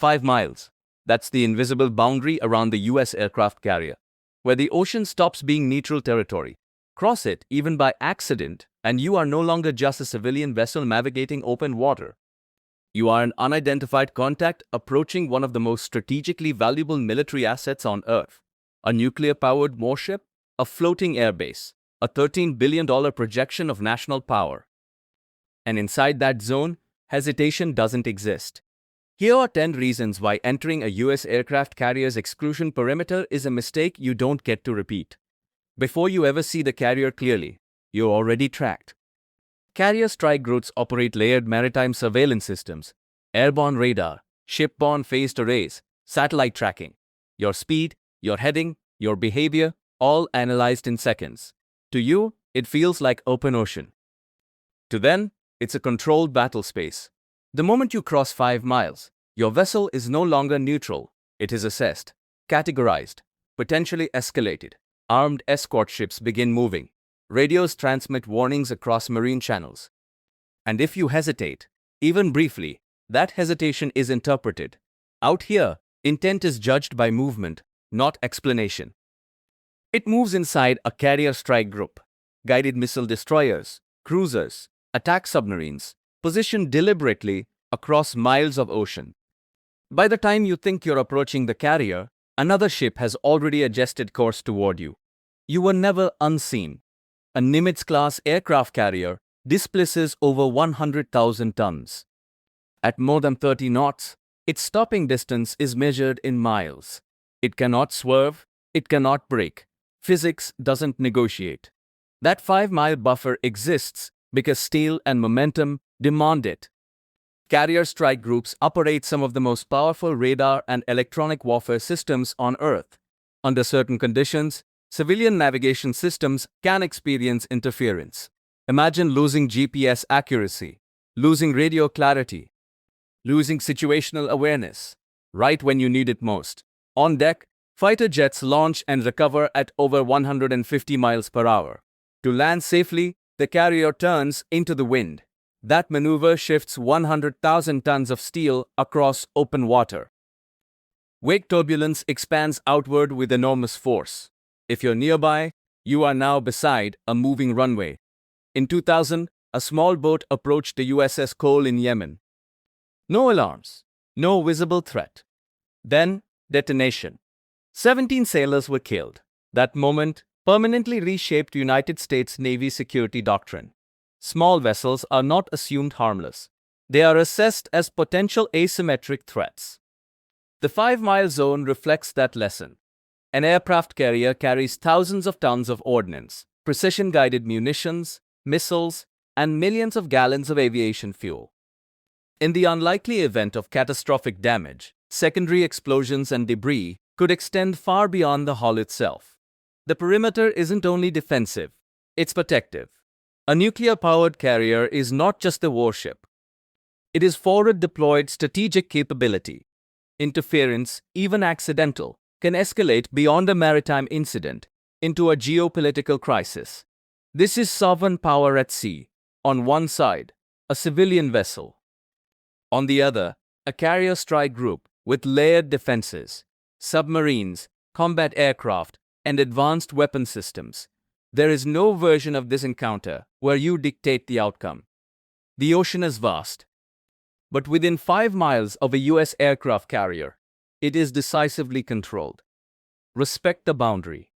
5 miles. That's the invisible boundary around the US aircraft carrier, where the ocean stops being neutral territory. Cross it, even by accident, and you are no longer just a civilian vessel navigating open water. You are an unidentified contact approaching one of the most strategically valuable military assets on Earth. A nuclear-powered warship, a floating airbase, a $13 billion projection of national power. And inside that zone, hesitation doesn't exist. Here are 10 reasons why entering a US aircraft carrier's exclusion perimeter is a mistake you don't get to repeat. Before you ever see the carrier clearly, you're already tracked. Carrier strike groups operate layered maritime surveillance systems, airborne radar, shipborne phased arrays, satellite tracking. Your speed, your heading, your behavior, all analyzed in seconds. To you, it feels like open ocean. To them, it's a controlled battle space. The moment you cross 5 miles, your vessel is no longer neutral. It is assessed, categorized, potentially escalated. Armed escort ships begin moving. Radios transmit warnings across marine channels. And if you hesitate, even briefly, that hesitation is interpreted. Out here, intent is judged by movement, not explanation. It moves inside a carrier strike group. Guided missile destroyers, cruisers, attack submarines, positioned deliberately across miles of ocean. By the time you think you're approaching the carrier, another ship has already adjusted course toward you. You were never unseen. A Nimitz-class aircraft carrier displaces over 100,000 tons. At more than 30 knots, its stopping distance is measured in miles. It cannot swerve, it cannot brake. Physics doesn't negotiate. That 5-mile buffer exists because steel and momentum demand it. Carrier strike groups operate some of the most powerful radar and electronic warfare systems on Earth. Under certain conditions, civilian navigation systems can experience interference. Imagine losing GPS accuracy, losing radio clarity, losing situational awareness, right when you need it most. On deck, fighter jets launch and recover at over 150 miles per hour. To land safely, the carrier turns into the wind. That maneuver shifts 100,000 tons of steel across open water. Wake turbulence expands outward with enormous force. If you're nearby, you are now beside a moving runway. In 2000, a small boat approached the USS Cole in Yemen. No alarms, no visible threat. Then, detonation. 17 sailors were killed. That moment permanently reshaped United States Navy security doctrine. Small vessels are not assumed harmless. They are assessed as potential asymmetric threats. The 5-mile zone reflects that lesson. An aircraft carrier carries thousands of tons of ordnance, precision-guided munitions, missiles, and millions of gallons of aviation fuel. In the unlikely event of catastrophic damage, secondary explosions and debris could extend far beyond the hull itself. The perimeter isn't only defensive, it's protective. A nuclear-powered carrier is not just a warship. It is forward-deployed strategic capability. Interference, even accidental, can escalate beyond a maritime incident into a geopolitical crisis. This is sovereign power at sea. On one side, a civilian vessel. On the other, a carrier strike group with layered defenses, submarines, combat aircraft, and advanced weapon systems. There is no version of this encounter where you dictate the outcome. The ocean is vast, but within 5 miles of a US aircraft carrier, it is decisively controlled. Respect the boundary.